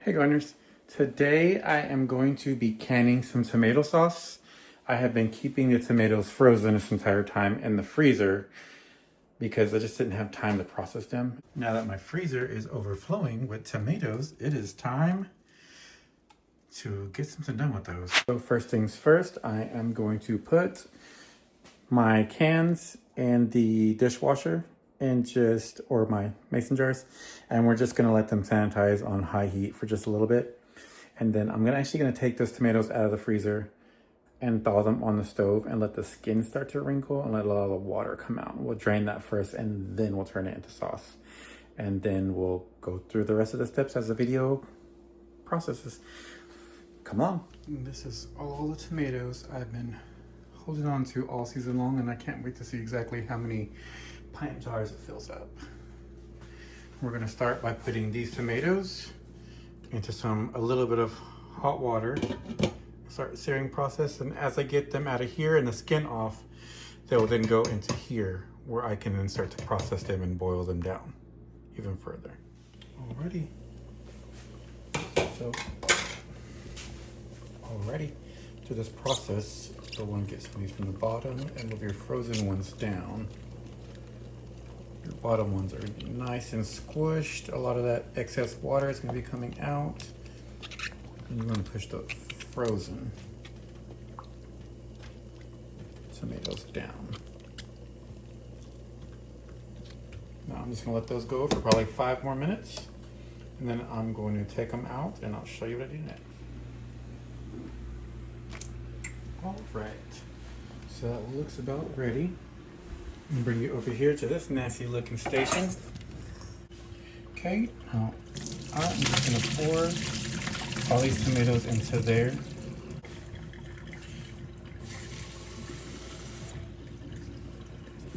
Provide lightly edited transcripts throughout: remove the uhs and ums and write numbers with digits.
Hey gardeners, today I am going to be canning some tomato sauce. I have been keeping the tomatoes frozen this entire time in the freezer because I just didn't have time to process them. Now that my freezer is overflowing with tomatoes, it is time to get something done with those. So first things first, I am going to put my cans in the dishwasher or my mason jars, and we're just gonna let them sanitize on high heat for just a little bit. And then I'm actually gonna take those tomatoes out of the freezer and thaw them on the stove and let the skin start to wrinkle and let a lot of the water come out. We'll drain that first and then we'll turn it into sauce. And then we'll go through the rest of the steps as the video processes. Come on. This is all the tomatoes I've been holding on to all season long, and I can't wait to see exactly how many pint jars it fills up. We're gonna start by putting these tomatoes into a little bit of hot water. Start the searing process, and as I get them out of here and the skin off, they will then go into here where I can then start to process them and boil them down even further. Alrighty. So, to this process, you'll want to get some of these from the bottom and move your frozen ones down. Your bottom ones are going to be nice and squished. A lot of that excess water is going to be coming out. And you want to push the frozen tomatoes down. Now I'm just going to let those go for probably 5 more minutes. And then I'm going to take them out and I'll show you what I do next. All right, so that looks about ready. I'm gonna bring you over here to this nasty looking station. Okay, now I'm just gonna pour all these tomatoes into there.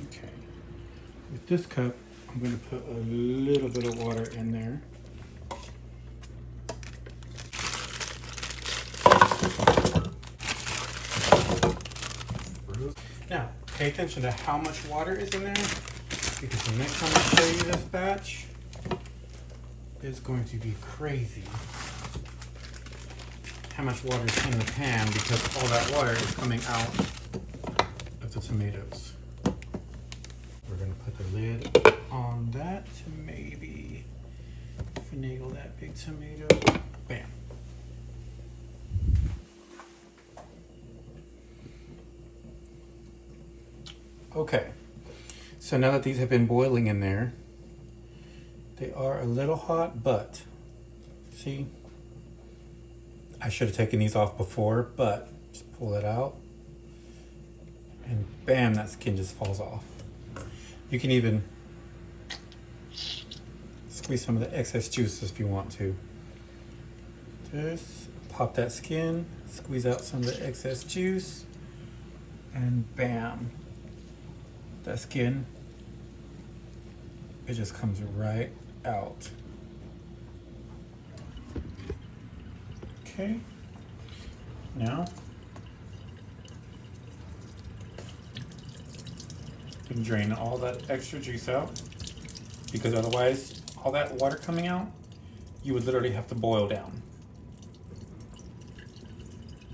Okay, with this cup, I'm gonna put a little bit of water in there. Now, pay attention to how much water is in there, because the next time I show you this batch, it's going to be crazy how much water is in the pan, because all that water is coming out of the tomatoes. We're going to put the lid on that to maybe finagle that big tomato. Bam. Okay, so now that these have been boiling in there, they are a little hot, but see, I should have taken these off before, but just pull it out and bam, that skin just falls off. You can even squeeze some of the excess juices if you want to. Just pop that skin, squeeze out some of the excess juice, and bam. That skin, it just comes right out. Okay, now you can drain all that extra juice out, because otherwise all that water coming out, you would literally have to boil down.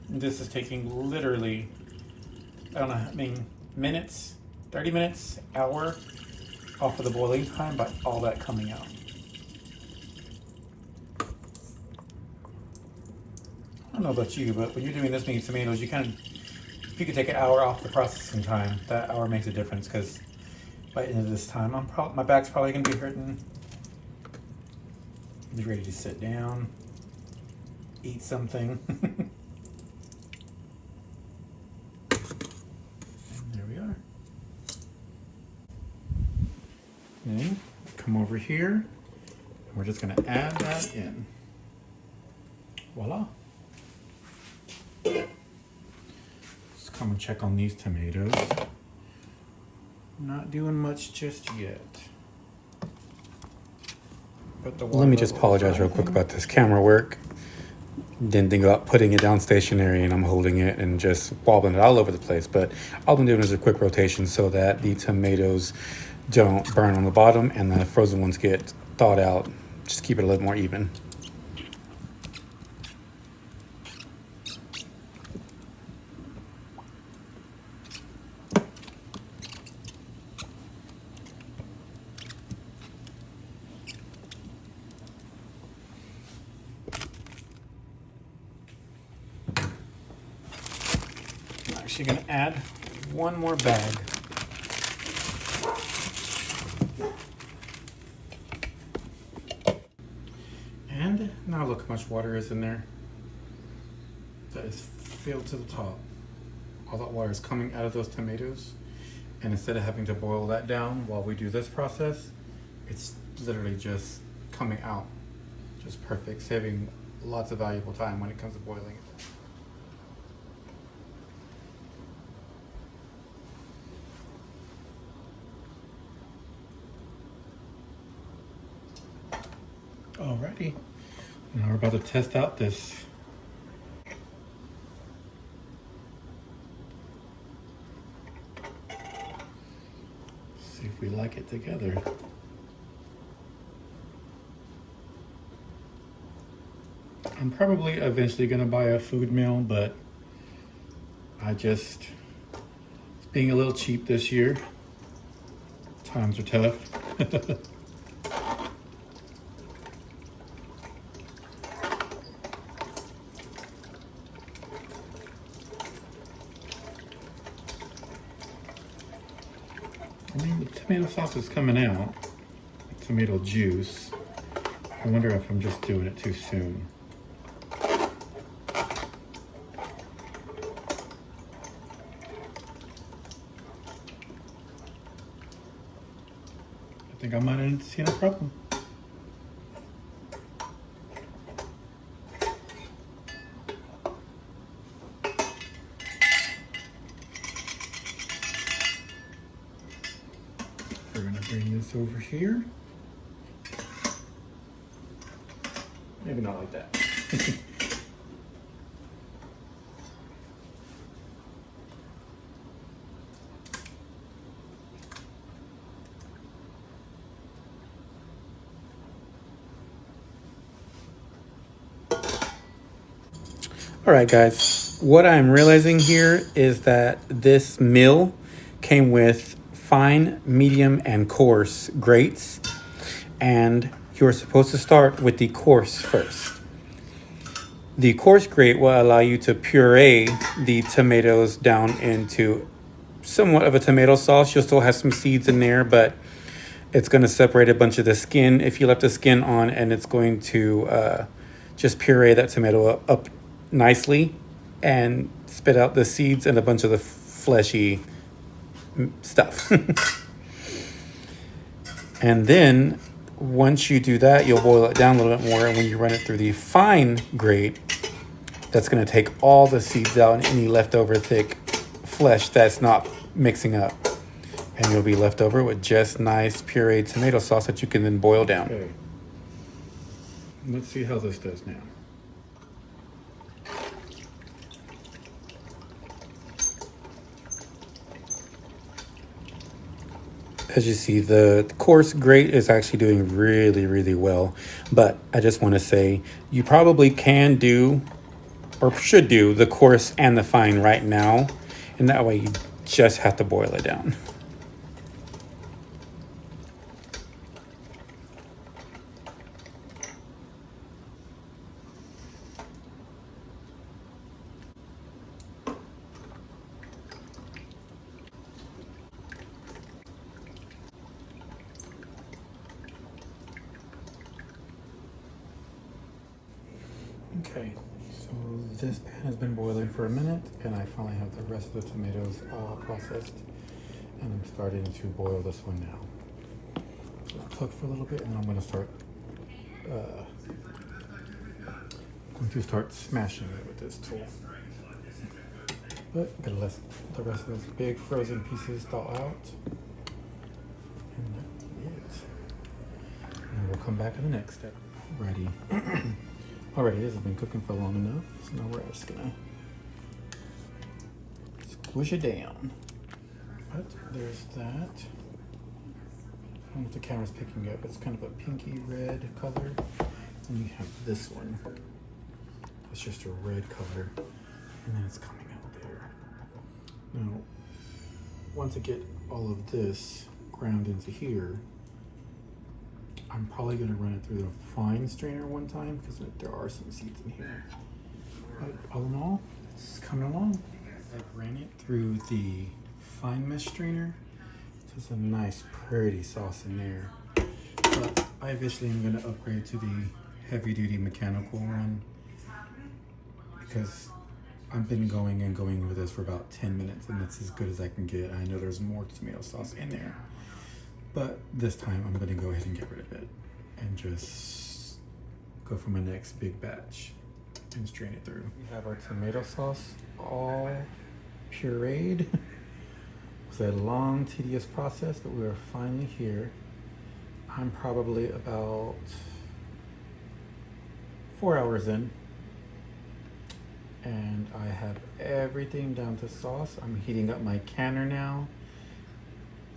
This is taking literally, I don't know, I mean, minutes, 30 minutes, hour off of the boiling time by all that coming out. I don't know about you, but when you're doing this many tomatoes, if you could take an hour off the processing time, that hour makes a difference, because by the end of this time, my back's probably gonna be hurting. Be ready to sit down, eat something. Then come over here, and we're just going to add that in. Voila. Let's come and check on these tomatoes. Not doing much just yet. But let me just apologize real quick about this camera work. Didn't think about putting it down stationary, and I'm holding it and just wobbling it all over the place. But all I'm doing is a quick rotation so that the tomatoes don't burn on the bottom and the frozen ones get thawed out. Just keep it a little more even. actually gonna add one more bag. And now look how much water is in there. That is filled to the top. All that water is coming out of those tomatoes. And instead of having to boil that down while we do this process, it's literally just coming out. Just perfect, saving lots of valuable time when it comes to boiling it. Alrighty, now we're about to test out this. See if we like it together. I'm probably eventually gonna buy a food mill, but it's being a little cheap this year. Times are tough. I mean, the tomato sauce is coming out. Tomato juice. I wonder if I'm just doing it too soon. I think I might have seen a problem. We're gonna bring this over here. Maybe not like that. All right, guys, what I'm realizing here is that this meal came with fine, medium, and coarse grates, and you're supposed to start with the coarse first. The coarse grate will allow you to puree the tomatoes down into somewhat of a tomato sauce. You'll still have some seeds in there, but it's going to separate a bunch of the skin if you left the skin on, and it's going to just puree that tomato up nicely and spit out the seeds and a bunch of the fleshy stuff. And then once you do that, you'll boil it down a little bit more, and when you run it through the fine grate, that's going to take all the seeds out and any leftover thick flesh that's not mixing up, and you'll be left over with just nice pureed tomato sauce that you can then boil down. Okay. Let's see how this does now. As you see, the coarse grate is actually doing really, really well. But I just want to say, you probably can do, or should do, the coarse and the fine right now. And that way you just have to boil it down. Okay, so this pan has been boiling for a minute, and I finally have the rest of the tomatoes all processed, and I'm starting to boil this one now. So I'll cook for a little bit, and then I'm going to start smashing it with this tool. But I'm going to let the rest of those big frozen pieces thaw out, and that's it. And we'll come back to the next step. Ready. Alrighty, this has been cooking for long enough, so now we're just gonna squish it down. But there's that. I don't know if the camera's picking up. It's kind of a pinky red color. And you have this one. It's just a red color. And then it's coming out there. Now, once I get all of this ground into here, I'm probably going to run it through the fine strainer one time because there are some seeds in here. But all in all, it's coming along. I've ran it through the fine mesh strainer. So it's a nice pretty sauce in there. But I eventually am going to upgrade to the heavy duty mechanical one because I've been going and going with this for about 10 minutes and that's as good as I can get. I know there's more tomato sauce in there, but this time I'm going to go ahead and get rid of it and just go for my next big batch and strain it through. We have our tomato sauce all pureed. It was a long, tedious process, but we are finally here. I'm probably about 4 hours in, and I have everything down to sauce. I'm heating up my canner now,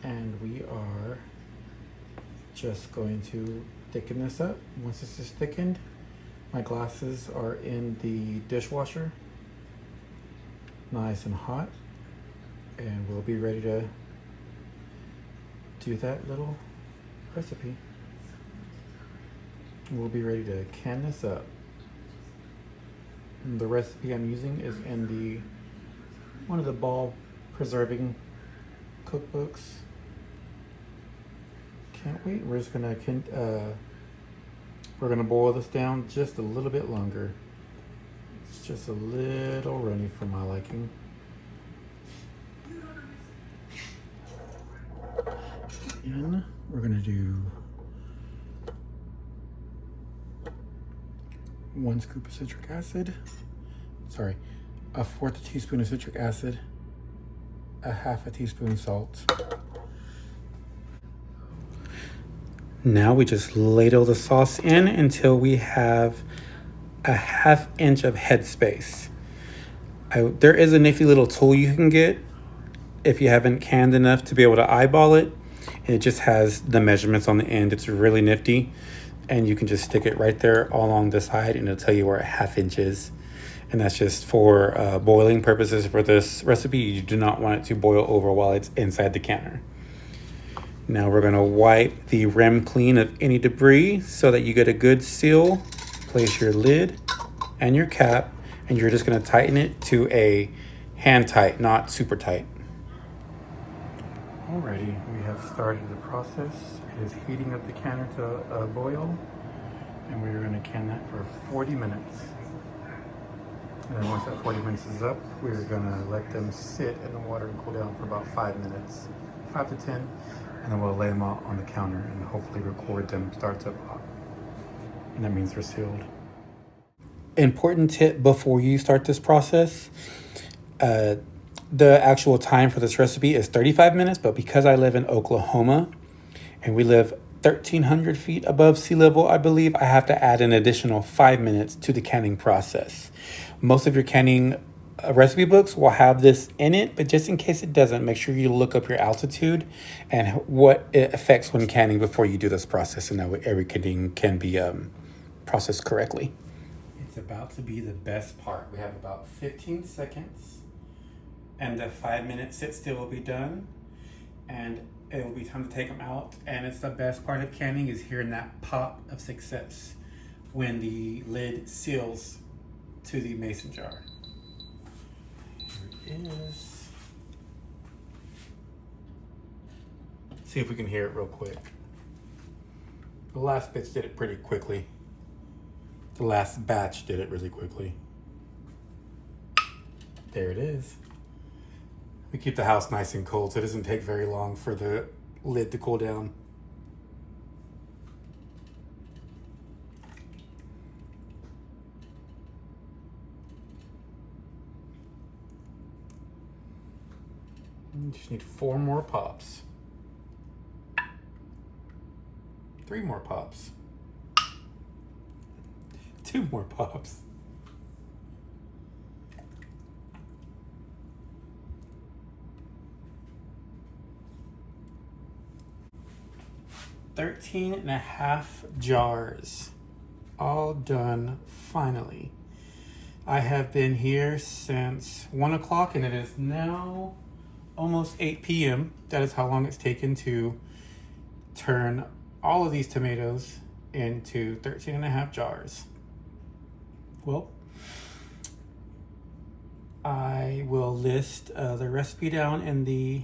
and we are just going to thicken this up. Once this is thickened, my glasses are in the dishwasher, nice and hot, and we'll be ready to do that little recipe. We'll be ready to can this up. And the recipe I'm using is in the one of the ball preserving cookbooks. Can't wait. We're just gonna boil this down just a little bit longer. It's just a little runny for my liking. And we're gonna do 1 scoop of citric acid. Sorry, a 1/4 teaspoon of citric acid, a 1/2 teaspoon salt. Now we just ladle the sauce in until we have a 1/2 inch of headspace. There is a nifty little tool you can get if you haven't canned enough to be able to eyeball it. It just has the measurements on the end. It's really nifty, and you can just stick it right there all along the side and it'll tell you where a 1/2 inch is. And that's just for boiling purposes for this recipe. You do not want it to boil over while it's inside the canner. Now we're gonna wipe the rim clean of any debris so that you get a good seal. Place your lid and your cap, and you're just gonna tighten it to a hand tight, not super tight. Alrighty, we have started the process. It is heating up the canner to a boil, and we're gonna can that for 40 minutes. And then once that 40 minutes is up, we're gonna let them sit in the water and cool down for about 5 minutes, 5 to 10, and then we'll lay them out on the counter and hopefully record them start to pop. And that means they're sealed. Important tip before you start this process, the actual time for this recipe is 35 minutes, but because I live in Oklahoma and we live 1,300 feet above sea level, I believe I have to add an additional 5 minutes to the canning process. Most of your canning recipe books will have this in it, but just in case it doesn't, make sure you look up your altitude and what it affects when canning before you do this process, and that way everything can be processed correctly. It's about to be the best part. We have about 15 seconds and the 5 minute sit still will be done, and it will be time to take them out. And it's the best part of canning is hearing that pop of success when the lid seals to the mason jar. Here it is. See if we can hear it real quick. The last bits did it pretty quickly. The last batch did it really quickly. There it is. We keep the house nice and cold, so it doesn't take very long for the lid to cool down. You just need 4 more pops. 3 more pops. 2 more pops. $13.5 jars, all done finally. I have been here since 1 o'clock and it is now almost 8 p.m. That is how long it's taken to turn all of these tomatoes into 13.5 jars. Well, I will list the recipe down in the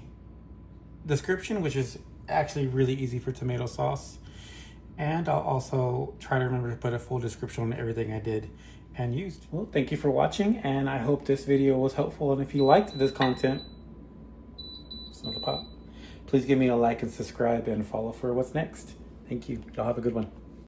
description, which is actually really easy for tomato sauce. And I'll also try to remember to put a full description on everything I did and used. Well, thank you for watching, and I hope this video was helpful. And if you liked this content, it's not a pop, please give me a like and subscribe and follow for what's next. Thank you. Y'all have a good one.